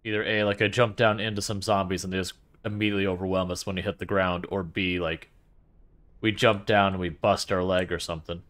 Either A, like I jump down into some zombies and they just immediately overwhelm us when we hit the ground, or B, like we jump down and we bust our leg or something.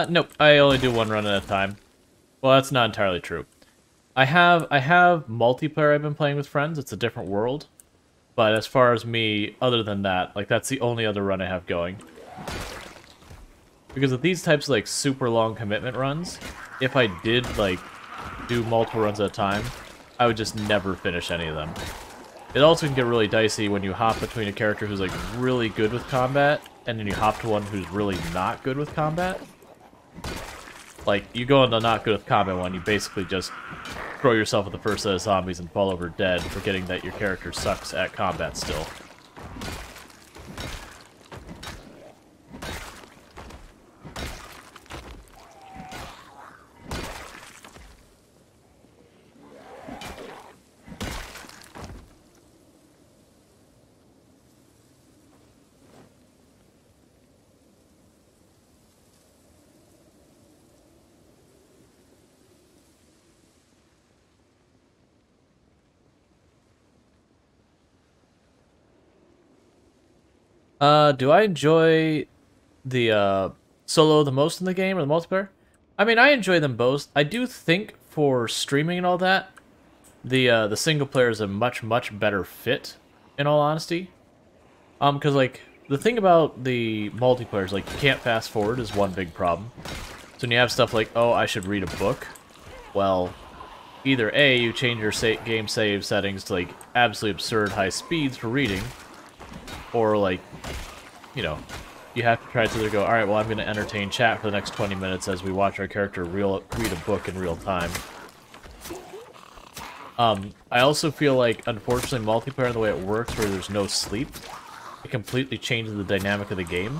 Nope. I only do one run at a time. Well, that's not entirely true. I have multiplayer I've been playing with friends. It's a different world. But as far as me, other than that, like that's the only other run I have going. Because with these types of like super long commitment runs, if I did like do multiple runs at a time, I would just never finish any of them. It also can get really dicey when you hop between a character who's like really good with combat, and then you hop to one who's really not good with combat. Like, you go into not good with combat one, you basically just throw yourself at the first set of zombies and fall over dead, forgetting that your character sucks at combat still. Do I enjoy the solo the most in the game or the multiplayer? I mean, I enjoy them both. I do think for streaming and all that, the single player is a much better fit. In all honesty, because like the thing about the multiplayer is like you can't fast forward is one big problem. So when you have stuff like, oh, I should read a book, well, either A, you change your game save settings to like absolutely absurd high speeds for reading, or like, you know, you have to try to either go, alright, well, I'm going to entertain chat for the next 20 minutes as we watch our character read a book in real time. I also feel like, unfortunately, multiplayer, the way it works, where there's no sleep, it completely changes the dynamic of the game.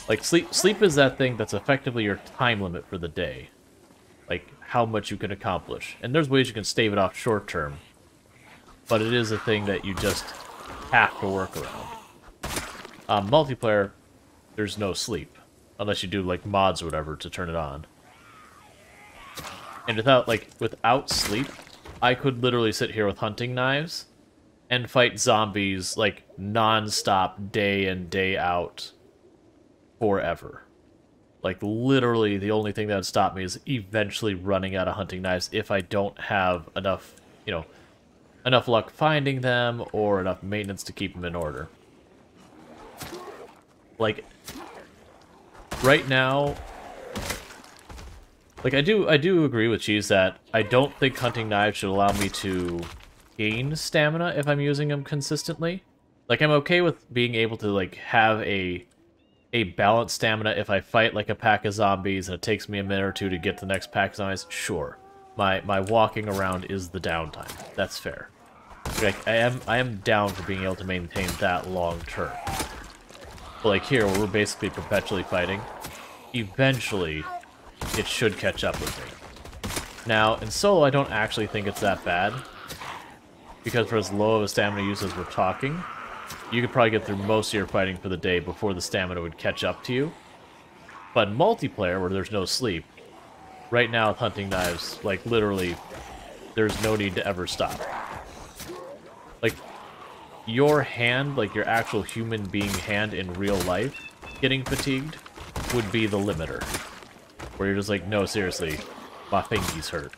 Like, sleep is that thing that's effectively your time limit for the day. Like, how much you can accomplish. And there's ways you can stave it off short term, but it is a thing that you just have to work around. Multiplayer, there's no sleep, unless you do like mods or whatever to turn it on. And without sleep, I could literally sit here with hunting knives and fight zombies like non-stop, day in, day out, forever. Like literally, the only thing that would stop me is eventually running out of hunting knives if I don't have enough, enough luck finding them or enough maintenance to keep them in order. Like, right now, like I do agree with Cheese that I don't think hunting knives should allow me to gain stamina if I'm using them consistently. Like, I'm okay with being able to like have a balanced stamina if I fight like a pack of zombies and it takes me a minute or two to get to the next pack of zombies. Sure, my walking around is the downtime. That's fair. Like, I am down for being able to maintain that long term. But like here, where we're basically perpetually fighting, eventually it should catch up with me. Now, in solo, I don't actually think it's that bad, because for as low of a stamina use as we're talking, you could probably get through most of your fighting for the day before the stamina would catch up to you. But in multiplayer, where there's no sleep, right now with hunting knives, like literally, there's no need to ever stop. Like, your hand, like your actual human being hand in real life, getting fatigued would be the limiter. Where you're just like, no, seriously, my fingies hurt.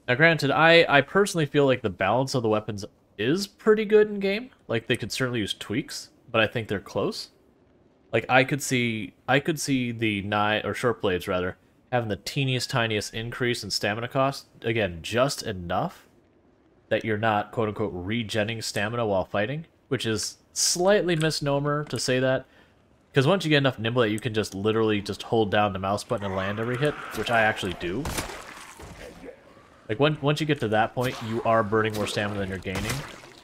Now granted, I personally feel like the balance of the weapons is pretty good in game. Like, they could certainly use tweaks, but I think they're close. Like I could see the knife or short blades rather having the teeniest tiniest increase in stamina cost. Again, just enough that you're not quote unquote regenning stamina while fighting, which is slightly misnomer to say that. Because once you get enough nimble that you can just literally just hold down the mouse button and land every hit, which I actually do. Like once you get to that point, you are burning more stamina than you're gaining,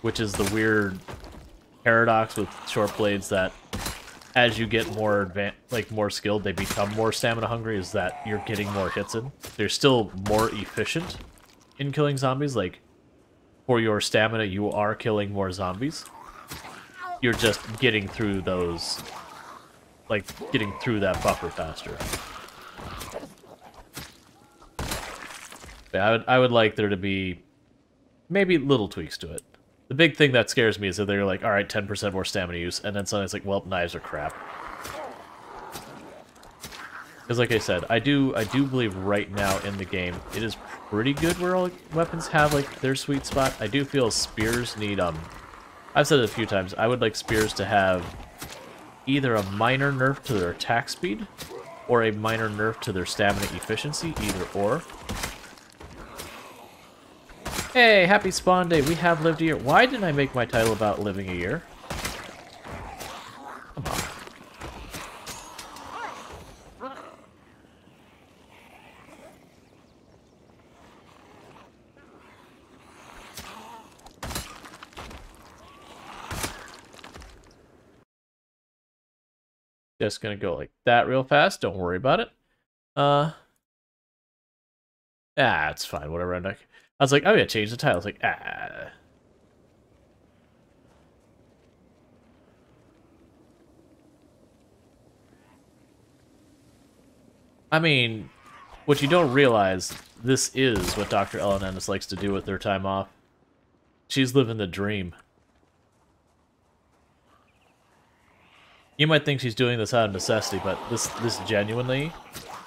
which is the weird paradox with short blades that as you get more more skilled, they become more stamina hungry. Is that you're getting more hits in? They're still more efficient in killing zombies. Like for your stamina, you are killing more zombies. You're just getting through those. Like, getting through that buffer faster. But I would like there to be maybe little tweaks to it. The big thing that scares me is that they're like, alright, 10% more stamina use, and then suddenly it's like, well, knives are crap. Because like I said, I do believe right now in the game, it is pretty good where all weapons have, like, their sweet spot. I do feel spears need, I've said it a few times, I would like spears to have either a minor nerf to their attack speed, or a minor nerf to their stamina efficiency, either or. Hey, happy spawn day, we have lived a year. Why didn't I make my title about living a year? Come on. Just gonna go like that real fast, don't worry about it. It's fine, whatever. I was like, oh yeah, change the title. I was like, I mean, what you don't realize, this is what Dr. Ellen Ennis likes to do with their time off. She's living the dream. You might think she's doing this out of necessity, but this genuinely,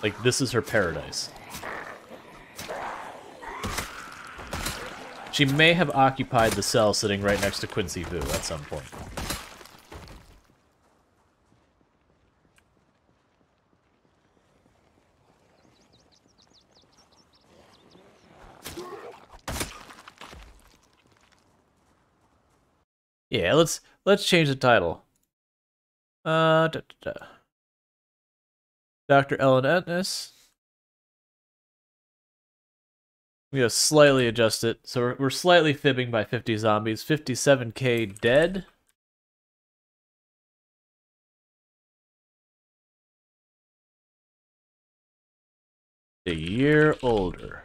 like, this is her paradise. She may have occupied the cell sitting right next to Quincy Vu at some point. Yeah, let's change the title. Dr. Ellen Ennis. I'm gonna slightly adjust it. So we're slightly fibbing by 50 zombies. 57k dead. A year older.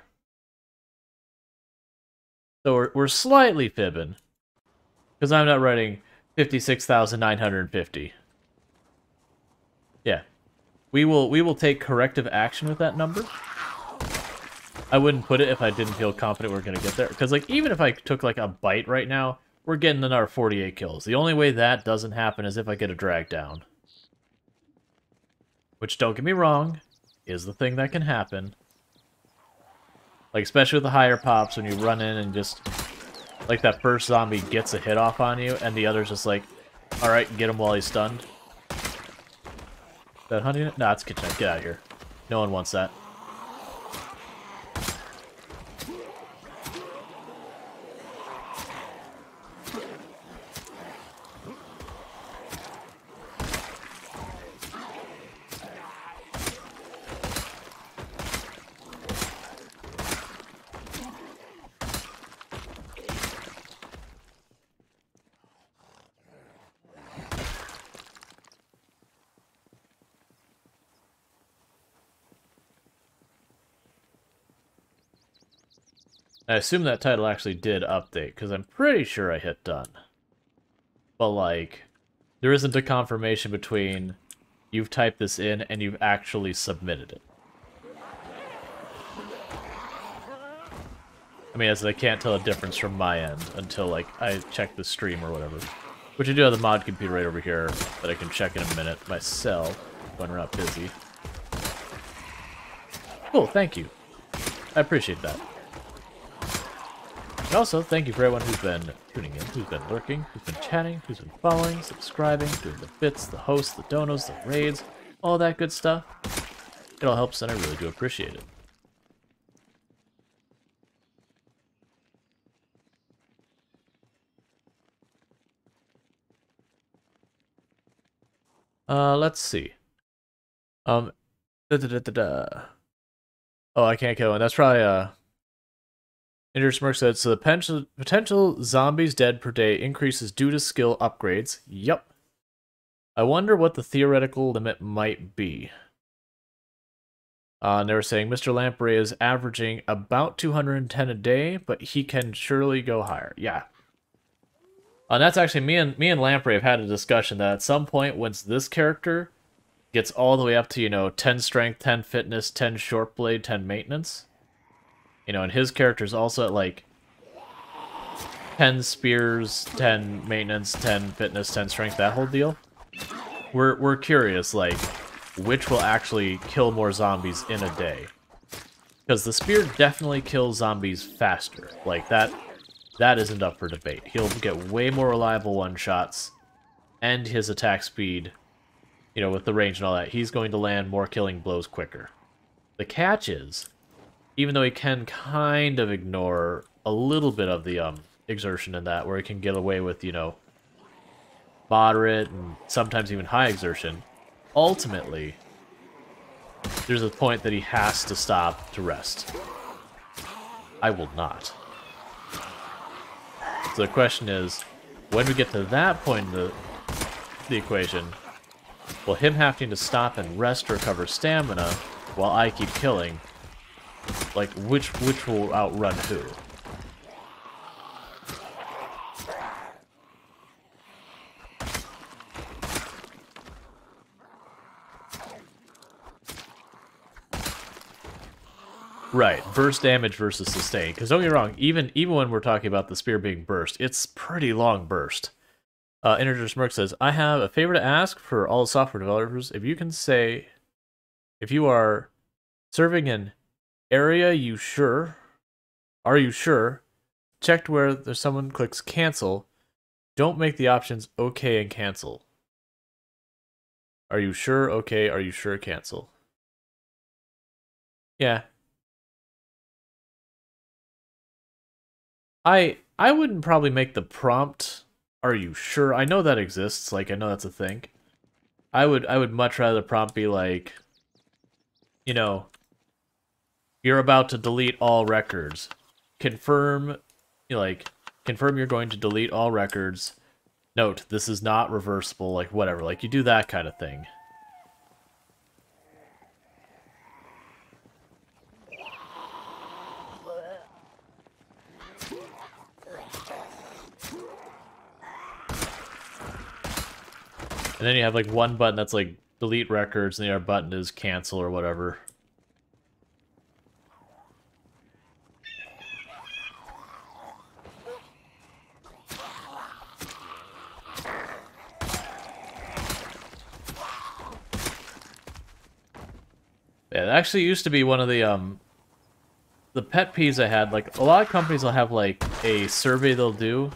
So we're slightly fibbing. Because I'm not writing 56,950. Yeah. We will take corrective action with that number. I wouldn't put it if I didn't feel confident we're going to get there. Because, like, even if I took, like, a bite right now, we're getting another 48 kills. The only way that doesn't happen is if I get a drag down. Which, don't get me wrong, is the thing that can happen. Like, especially with the higher pops, when you run in and just... Like, that first zombie gets a hit off on you, and the other's just like, alright, get him while he's stunned. Is that hunting it? Nah, it's kitchenette. Get out of here. No one wants that. I assume that title actually did update, because I'm pretty sure I hit done. But, like, there isn't a confirmation between you've typed this in and you've actually submitted it. I mean, as I can't tell a difference from my end until, like, I check the stream or whatever. Which I do have the mod computer right over here that I can check in a minute myself when we're not busy. Cool, thank you. I appreciate that. And also, thank you for everyone who's been tuning in, who's been lurking, who's been chatting, who's been following, subscribing, doing the bits, the hosts, the donos, the raids, all that good stuff. It all helps, and I really do appreciate it. Let's see. Oh, I can't kill him. That's probably, Intersmirk said, so the potential zombies dead per day increases due to skill upgrades. Yup. I wonder what the theoretical limit might be. And they were saying Mr. Lamprey is averaging about 210 a day, but he can surely go higher. Yeah. And that's actually, me and Lamprey have had a discussion that at some point, once this character gets all the way up to, you know, 10 strength, 10 fitness, 10 short blade, 10 maintenance, you know, and his character's also at, like, 10 spears, 10 maintenance, 10 fitness, 10 strength, that whole deal. We're curious, like, which will actually kill more zombies in a day. Because the spear definitely kills zombies faster. Like, that isn't up for debate. He'll get way more reliable one-shots, and his attack speed, you know, with the range and all that, he's going to land more killing blows quicker. The catch is, even though he can kind of ignore a little bit of the exertion in that, where he can get away with, you know, moderate and sometimes even high exertion, ultimately, there's a point that he has to stop to rest. I will not. So the question is, when we get to that point in the equation, will him having to stop and rest to recover stamina while I keep killing, like, which will outrun who? Right, burst damage versus sustain. Because don't get me wrong, even when we're talking about the spear being burst, it's pretty long burst. Integer Smirk says, I have a favor to ask for all software developers. If you can say, if you are serving an area, are you sure? Checked where there's someone clicks cancel. Don't make the options okay and cancel. Are you sure? Okay. Are you sure? Cancel. Yeah. I wouldn't probably make the prompt, are you sure? I know that exists, like, I know that's a thing. I would much rather the prompt be like, you know, you're about to delete all records. Confirm, confirm you're going to delete all records. Note, this is not reversible, like, whatever. Like, you do that kind of thing. And then you have, like, one button that's, like, delete records, and the other button is cancel or whatever. Yeah, it actually used to be one of the pet peeves I had. Like, a lot of companies will have, like, a survey they'll do.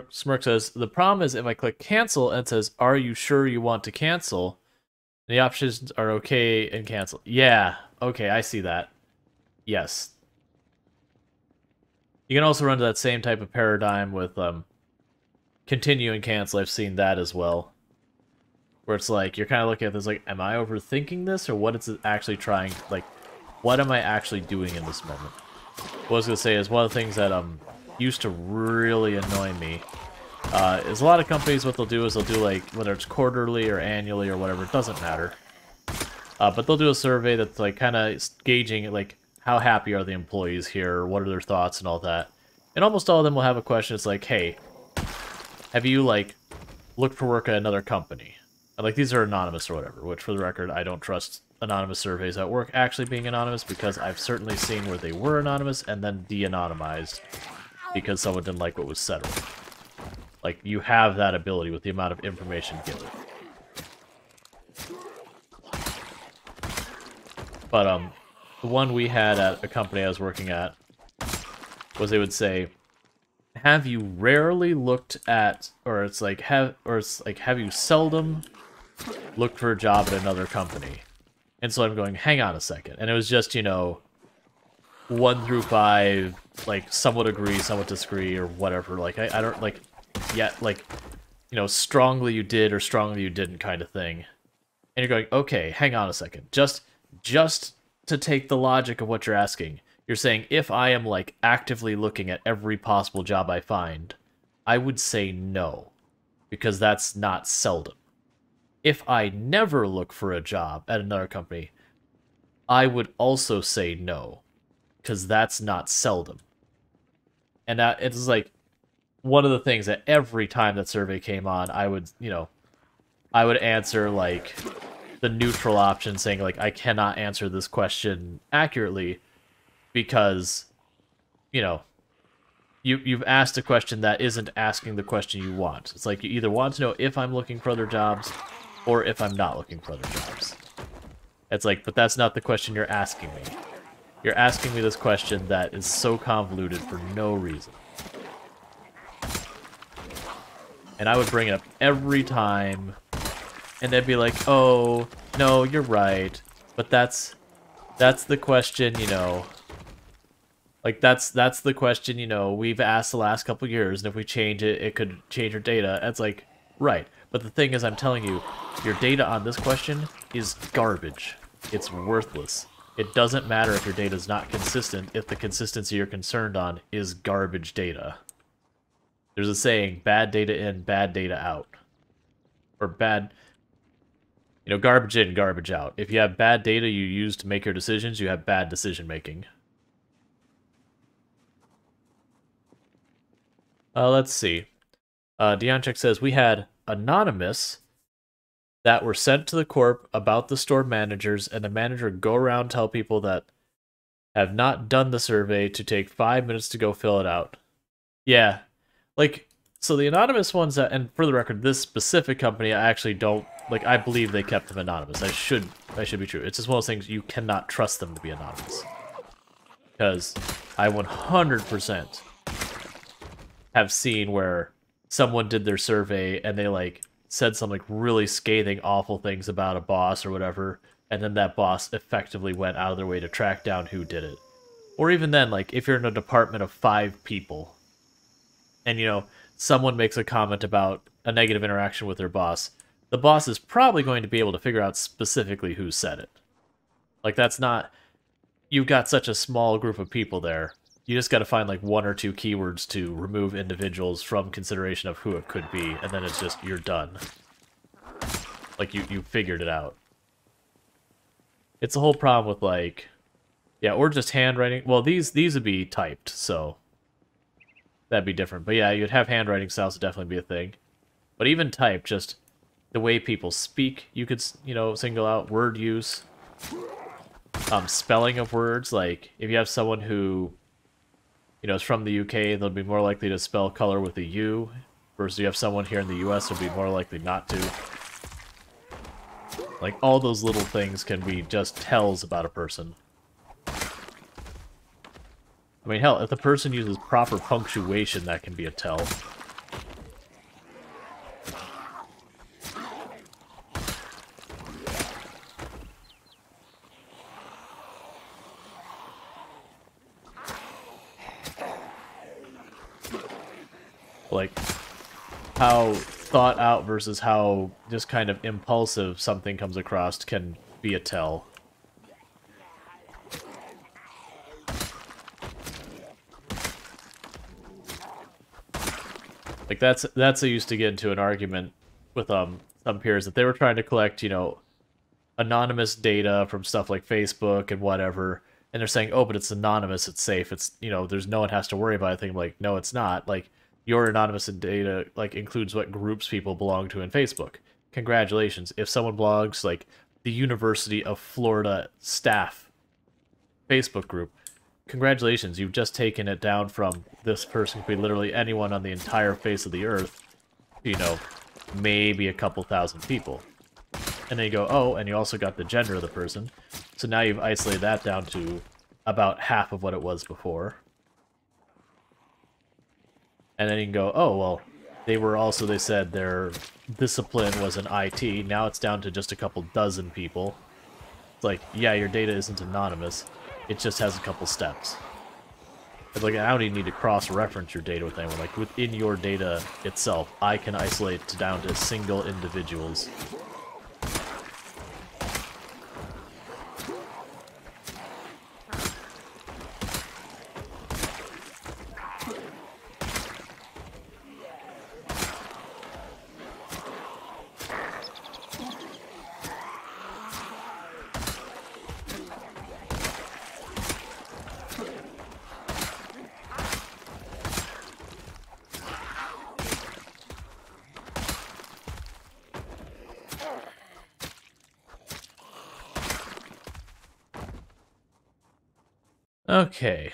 Smirk says, the problem is if I click cancel and it says, are you sure you want to cancel? And the options are okay and cancel. Yeah, okay, I see that. Yes. You can also run to that same type of paradigm with continue and cancel. I've seen that as well. Where it's like, you're kind of looking at this like, am I overthinking this? Or what is it actually trying, like, what am I actually doing in this moment? What I was going to say is one of the things that used to really annoy me is a lot of companies, what they'll do is they'll do, like, whether it's quarterly or annually or whatever, it doesn't matter. But they'll do a survey that's, like, kind of gauging, like, how happy are the employees here, what are their thoughts and all that. And almost all of them will have a question. It's like, hey, have you, like, looked for work at another company? And, like, these are anonymous or whatever, which, for the record, I don't trust anonymous surveys at work actually being anonymous, because I've certainly seen where they were anonymous and then de-anonymized because someone didn't like what was said. Like, you have that ability with the amount of information given. But, the one we had at a company I was working at was they would say, have you rarely looked at, or it's like, have you seldom looked for a job at another company? And so I'm going, hang on a second. And it was just, you know, 1 through 5, like, somewhat agree, somewhat disagree, or whatever. Like, I don't, like, yet, like, you know, strongly you did or strongly you didn't kind of thing. And you're going, okay, hang on a second. Just to take the logic of what you're asking, you're saying if I am, like, actively looking at every possible job I find, I would say no, because that's not seldom. If I never look for a job at another company, I would also say no, because that's not seldom. And it's like one of the things that every time that survey came on, I would, you know, I would answer, like, the neutral option, saying, like, I cannot answer this question accurately because, you know, you've asked a question that isn't asking the question you want. It's like you either want to know if I'm looking for other jobs or if I'm not looking for other jobs. It's like, but that's not the question you're asking me. You're asking me this question that is so convoluted for no reason. And I would bring it up every time, and they'd be like, oh, no, you're right, but that's the question, you know, like, that's the question, you know, we've asked the last couple years, and if we change it, it could change our data. And it's like, right, but the thing is, I'm telling you, your data on this question is garbage. It's worthless. It doesn't matter if your data is not consistent if the consistency you're concerned on is garbage data. There's a saying, bad data in, bad data out. Or bad, you know, garbage in, garbage out. If you have bad data you use to make your decisions, you have bad decision making. Let's see. Deonchek says, we had anonymous that were sent to the corp about the store managers, and the manager would go around and tell people that have not done the survey to take 5 minutes to go fill it out. Yeah. Like, so the anonymous ones that, and for the record, this specific company, I actually don't, like, I believe they kept them anonymous. I should be true. It's just one of those things, you cannot trust them to be anonymous. Because I 100% have seen where someone did their survey and they, like, said some, like, really scathing, awful things about a boss or whatever, and then that boss effectively went out of their way to track down who did it. Or even then, like, if you're in a department of 5 people, and, you know, someone makes a comment about a negative interaction with their boss, the boss is probably going to be able to figure out specifically who said it. Like, that's not... You've got such a small group of people there. You just got to find, like, 1 or 2 keywords to remove individuals from consideration of who it could be, and then it's just, you're done. Like, you figured it out. It's a whole problem with, like... Yeah, or just handwriting. Well, these would be typed, so... That'd be different. But yeah, you'd have handwriting styles would definitely be a thing. But even type, just the way people speak, you could, you know, single out word use. Spelling of words, like, if you have someone who... you know, is from the UK, they'll be more likely to spell color with a U, versus you have someone here in the US who'll be more likely not to. Like, all those little things can be just tells about a person. I mean, hell, if the person uses proper punctuation, that can be a tell. Like, how thought out versus how just kind of impulsive something comes across can be a tell. Like, that's I used to get into an argument with some peers that they were trying to collect, you know, anonymous data from stuff like Facebook and whatever, and they're saying, oh, but it's anonymous, it's safe, it's, you know, there's no one has to worry about it. I'm like, no, it's not. Like, your anonymous data, like, includes what groups people belong to in Facebook. Congratulations. If someone blogs, like, the University of Florida staff Facebook group, congratulations, you've just taken it down from this person could be literally anyone on the entire face of the earth, you know, maybe a couple thousand people. And then you go, oh, and you also got the gender of the person. So now you've isolated that down to about half of what it was before. And then you can go, oh, well, they said their discipline was in IT. Now it's down to just a couple dozen people. It's like, yeah, your data isn't anonymous. It just has a couple steps. It's like, I don't even need to cross-reference your data with anyone. Like, within your data itself, I can isolate it down to single individuals. Okay.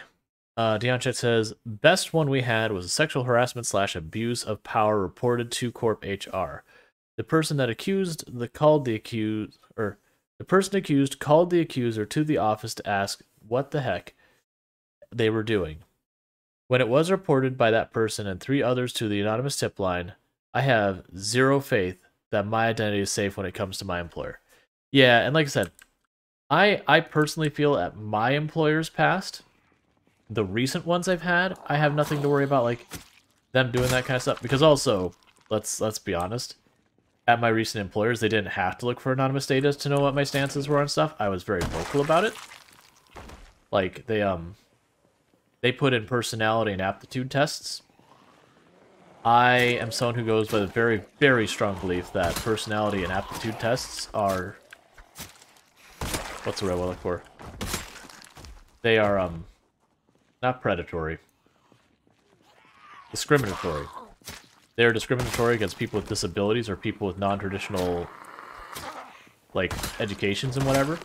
Deonchet says, best one we had was a sexual harassment / abuse of power reported to Corp HR. The person accused called the accuser to the office to ask what the heck they were doing. When it was reported by that person and 3 others to the anonymous tip line, I have zero faith that my identity is safe when it comes to my employer. Yeah, and like I said, I personally feel at my employer's past, the recent ones I've had, I have nothing to worry about, like, them doing that kind of stuff. Because also, let's be honest, at my recent employers, they didn't have to look for anonymous data to know what my stances were on stuff. I was very vocal about it. Like, they put in personality and aptitude tests. I am someone who goes by the very, very strong belief that personality and aptitude tests are... What's the word I look for? They are, not predatory. Discriminatory. They are discriminatory against people with disabilities or people with non-traditional, like, educations and whatever.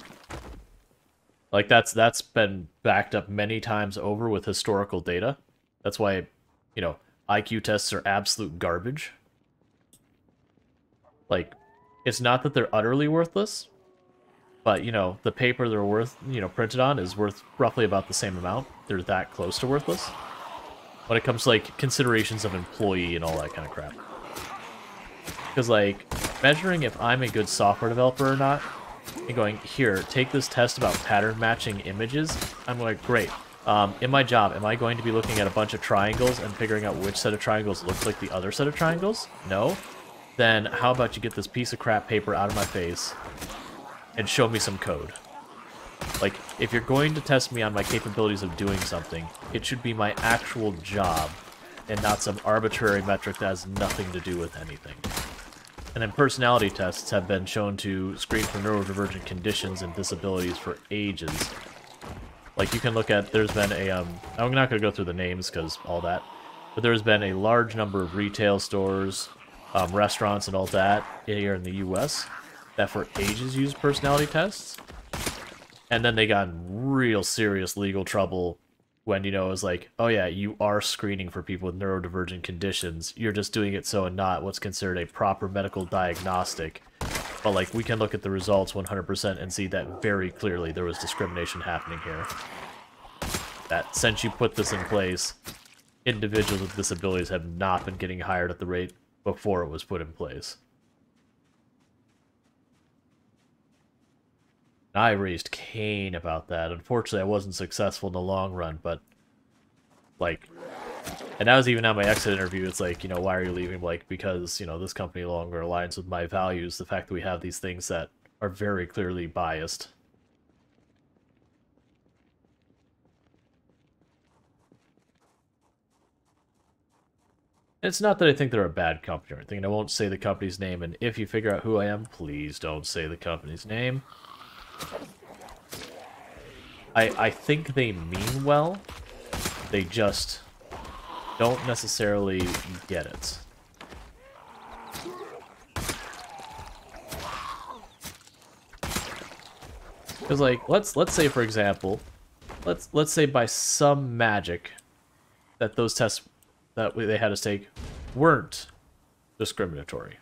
Like, that's been backed up many times over with historical data. That's why, you know, IQ tests are absolute garbage. Like, it's not that they're utterly worthless, but, you know, the paper they're printed on is worth roughly about the same amount. They're that close to worthless. When it comes to, like, considerations of employee and all that kind of crap. Because, like, measuring if I'm a good software developer or not, and going, here, take this test about pattern matching images, I'm like, great. In my job, am I going to be looking at a bunch of triangles and figuring out which set of triangles looks like the other set of triangles? No? Then how about you get this piece of crap paper out of my face and show me some code? Like, if you're going to test me on my capabilities of doing something, it should be my actual job, and not some arbitrary metric that has nothing to do with anything. And then personality tests have been shown to screen for neurodivergent conditions and disabilities for ages. Like, you can look at, there's been a, I'm not going to go through the names, because all that, but there's been a large number of retail stores, restaurants, and all that here in the US that for ages used personality tests. And then they got in real serious legal trouble when, you know, it was like, oh yeah, you are screening for people with neurodivergent conditions. You're just doing it so and not what's considered a proper medical diagnostic. But, like, we can look at the results 100% and see that very clearly there was discrimination happening here. That since you put this in place, individuals with disabilities have not been getting hired at the rate before it was put in place. I raised Cain about that. Unfortunately, I wasn't successful in the long run, but, like, and that was even at my exit interview. It's like, you know, why are you leaving? Like, because, you know, this company no longer aligns with my values. The fact that we have these things that are very clearly biased. It's not that I think they're a bad company or anything, and I won't say the company's name, and if you figure out who I am, please don't say the company's name. I think they mean well, they just don't necessarily get it. Because, like, let's say, for example, let's say by some magic that those tests that they had us take weren't discriminatory.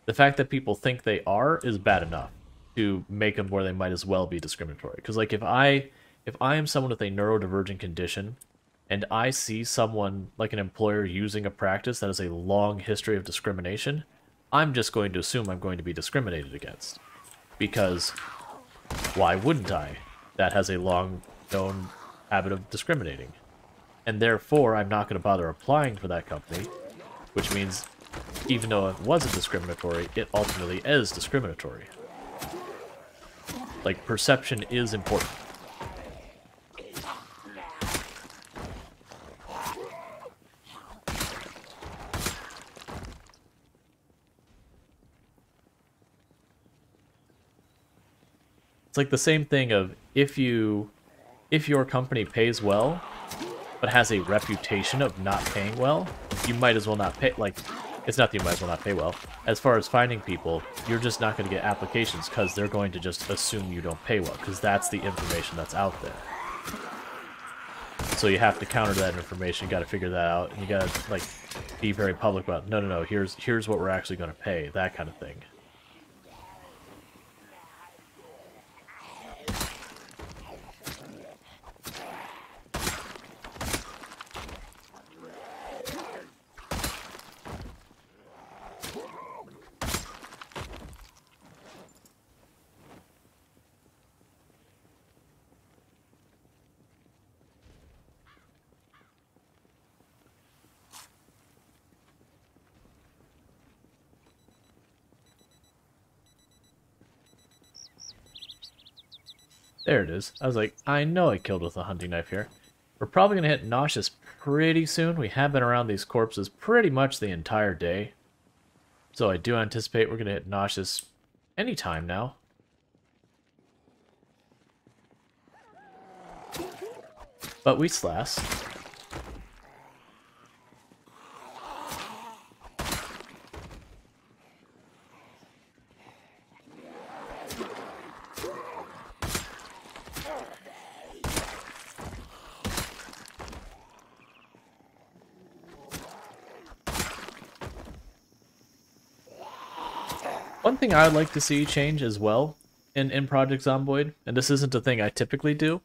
The fact that people think they are is bad enough. to make them where they might as well be discriminatory. Because like if I am someone with a neurodivergent condition and I see someone like an employer using a practice that has a long history of discrimination, I'm just going to assume I'm going to be discriminated against. Because why wouldn't I? That has a long known habit of discriminating. And therefore, I'm not going to bother applying for that company, which means even though it wasn't discriminatory, it ultimately is discriminatory. Like, perception is important. It's like the same thing of if your company pays well, but has a reputation of not paying well, you might as well not pay. Like, it's not that you might as well not pay well. As far as finding people, you're just not going to get applications because they're going to just assume you don't pay well because that's the information that's out there. So you have to counter that information. You got to figure that out, and you got to like be very public about. No. Here's what we're actually going to pay. That kind of thing. There it is. I was like, I know I killed with a hunting knife here. We're probably going to hit nauseous pretty soon. We have been around these corpses pretty much the entire day. So I do anticipate we're going to hit nauseous anytime now. But we slash. One thing I'd like to see change as well in Project Zomboid, and this isn't a thing I typically do,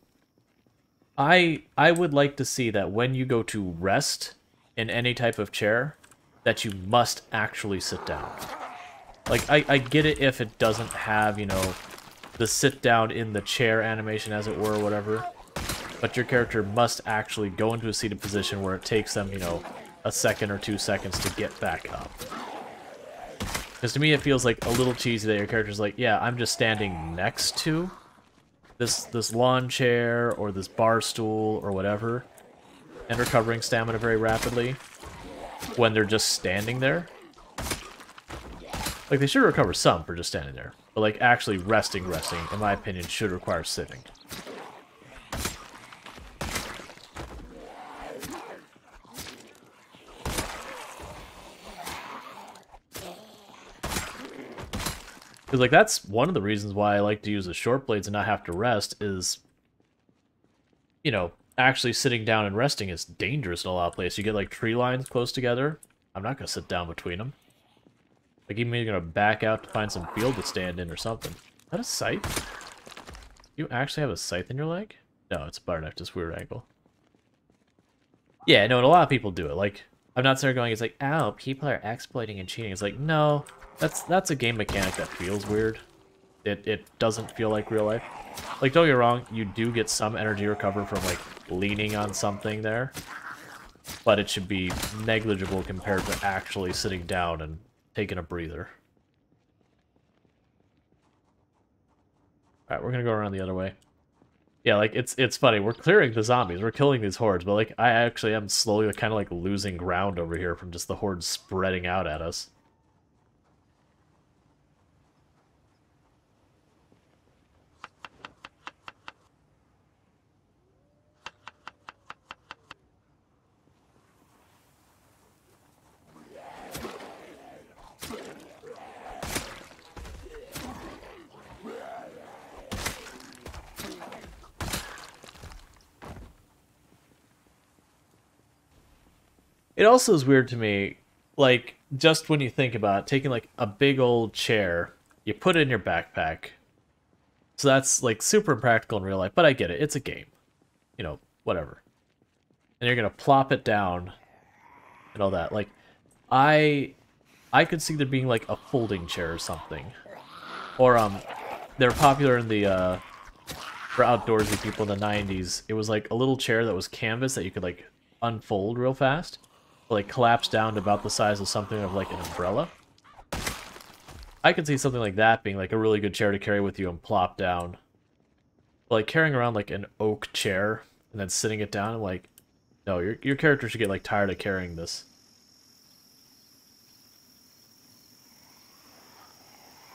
I would like to see that when you go to rest in any type of chair, that you must actually sit down. Like, I get it if it doesn't have, you know, the sit down in the chair animation, as it were, or whatever, but your character must actually go into a seated position where it takes them, you know, a second or 2 seconds to get back up. Because to me, it feels like a little cheesy that your character's like, yeah, I'm just standing next to this lawn chair or this bar stool or whatever, and recovering stamina very rapidly when they're just standing there. Like, they should recover some for just standing there, but like actually resting, in my opinion, should require sitting. Because, like, that's one of the reasons why I like to use the short blades and not have to rest is, you know, actually sitting down and resting is dangerous in a lot of places. You get, like, tree lines close together. I'm not going to sit down between them. Like, even you're going to back out to find some field to stand in or something. Is that a scythe? You actually have a scythe in your leg? No, it's a butter knife, just weird angle. Yeah, no, and a lot of people do it. Like, I'm not sitting there going, it's like, ow, people are exploiting and cheating. It's like, no. That's a game mechanic that feels weird. It doesn't feel like real life. Like, don't get me wrong, you do get some energy recovered from, like, leaning on something there. But it should be negligible compared to actually sitting down and taking a breather. Alright, we're gonna go around the other way. Yeah, like, it's funny. We're clearing the zombies. We're killing these hordes, but, like, I actually am slowly kind of, like, losing ground over here from just the hordes spreading out at us. It also is weird to me, like, just when you think about it, taking, like, a big old chair, you put it in your backpack, So that's like super impractical in real life, but I get it. It's a game. You know, whatever. And you're gonna plop it down and all that. Like, I I could see there being like a folding chair or something. Or they're popular in the for outdoorsy people in the 90s. It was like a little chair that was canvas that you could like unfold real fast. Like collapse down to about the size of something of like an umbrella. I could see something like that being like a really good chair to carry with you and plop down. But like carrying around like an oak chair and then sitting it down, like, no, your character should get like tired of carrying this.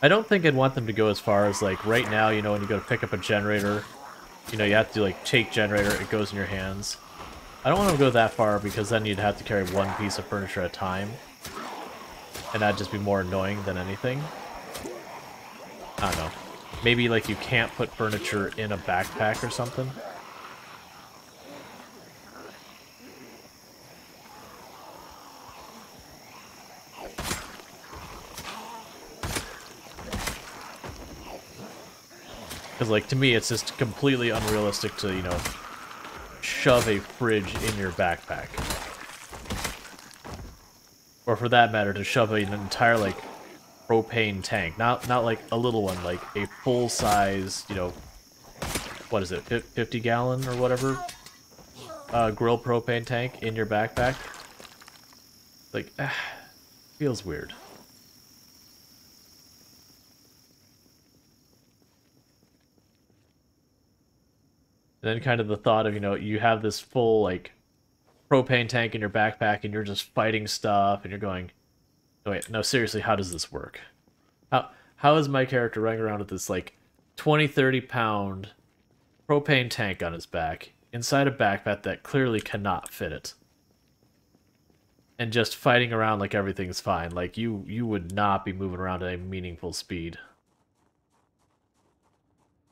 I don't think I'd want them to go as far as like right now, you know, when you go to pick up a generator, you know, you have to like take generator, it goes in your hands. I don't want to go that far because then you'd have to carry one piece of furniture at a time. And that'd just be more annoying than anything. I don't know. Maybe like you can't put furniture in a backpack or something. Because like to me it's just completely unrealistic to, you know, shove a fridge in your backpack. Or for that matter, to shove an entire, like, propane tank. Not like a little one, like a full-size, you know, what is it, 50-gallon or whatever, grill propane tank in your backpack. Like, feels weird. And then kind of the thought of, you know, you have this full, like, propane tank in your backpack and you're just fighting stuff and you're going, oh, wait, no, seriously, how does this work? How is my character running around with this, like, 20, 30-pound propane tank on his back inside a backpack that clearly cannot fit it? And just fighting around like everything's fine. Like, you would not be moving around at a meaningful speed.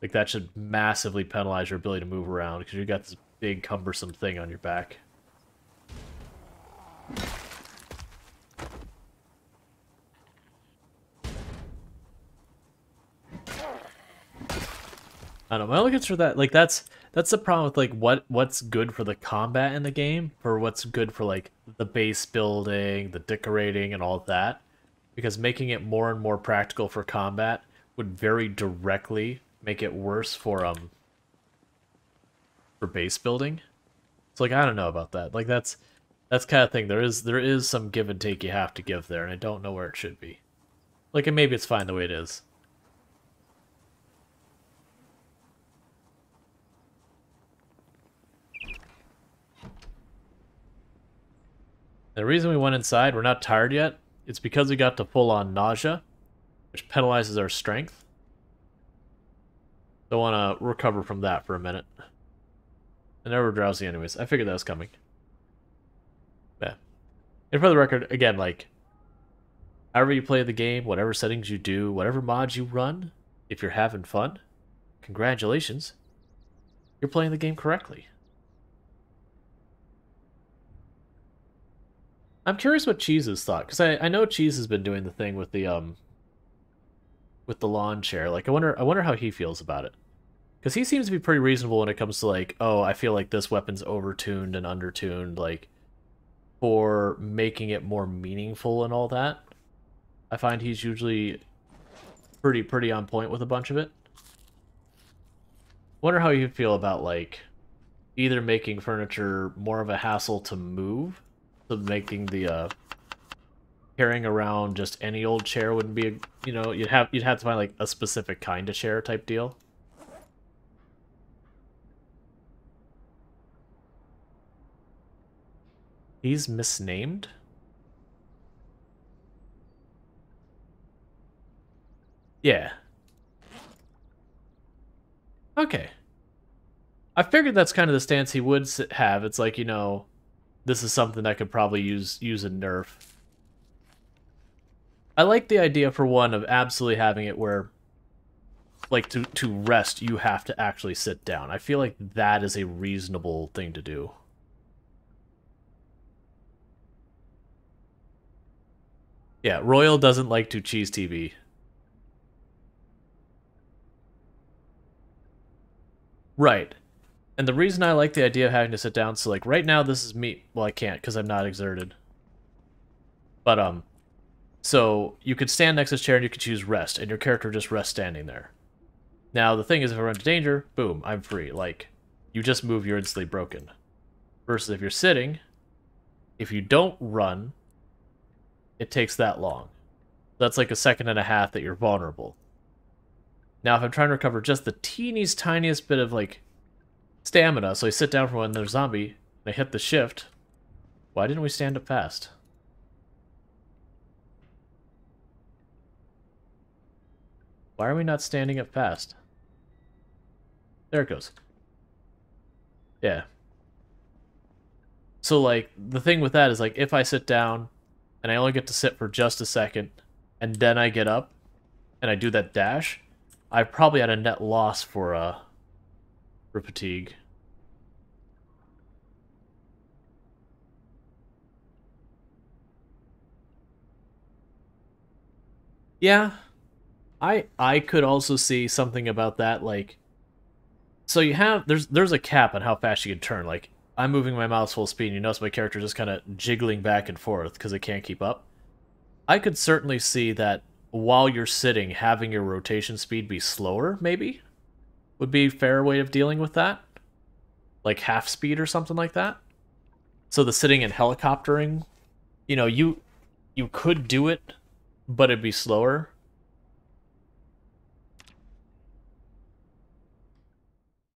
Like, that should massively penalize your ability to move around because you got this big, cumbersome thing on your back. I don't know. My only concern for that, like, that's the problem with like what's good for the combat in the game, for what's good for like the base building, the decorating, and all of that. Because making it more and more practical for combat would very directly make it worse for base building. So like I don't know about that. Like that's kind of thing. There is some give and take you have to give there, and I don't know where it should be. Like, and maybe it's fine the way it is. The reason we went inside, we're not tired yet, it's because we got to full-on nausea, which penalizes our strength. Don't want to recover from that for a minute. And now we're drowsy anyways. I figured that was coming. Yeah. And for the record, again, like, however you play the game, whatever settings you do, whatever mods you run, if you're having fun, congratulations. You're playing the game correctly. I'm curious what Cheese's thought, because I know Cheese has been doing the thing with the lawn chair. Like, I wonder how he feels about it. Because he seems to be pretty reasonable when it comes to, like, oh, I feel like this weapon's overtuned and undertuned, like, for making it more meaningful and all that. I find he's usually pretty on point with a bunch of it. Wonder how you feel about, like, either making furniture more of a hassle to move, so making the, carrying around just any old chair wouldn't be, you know, you'd have to find, like, a specific kind of chair type deal. He's misnamed? Yeah. Okay. I figured that's kind of the stance he would have. It's like, you know, this is something that could probably use a nerf. I like the idea, for one, of absolutely having it where, like, to rest, you have to actually sit down. I feel like that is a reasonable thing to do. Yeah, Royal doesn't like to cheese TV. Right. And the reason I like the idea of having to sit down, so like right now this is me. Well, I can't because I'm not exerted. But so you could stand next to this chair and you could choose rest, and your character just rests standing there. Now the thing is, if I run into danger, boom, I'm free. Like, you just move, you're instantly broken. Versus if you're sitting, if you don't run, it takes that long. That's like a second and a half that you're vulnerable. Now, if I'm trying to recover just the teeniest, tiniest bit of, like, stamina, so I sit down for when there's a zombie, and I hit the shift, why didn't we stand up fast? Why are we not standing up fast? There it goes. Yeah. So, like, the thing with that is, like, if I sit down, and I only get to sit for just a second, and then I get up, and I do that dash, I've probably had a net loss for fatigue. Yeah, I could also see something about that, like, so you have there's a cap on how fast you can turn. Like, I'm moving my mouse full speed, and you notice my character just kind of jiggling back and forth because it can't keep up. I could certainly see that while you're sitting, having your rotation speed be slower, maybe, would be a fair way of dealing with that. Like half speed or something like that. So the sitting and helicoptering, you know, you could do it, but it'd be slower.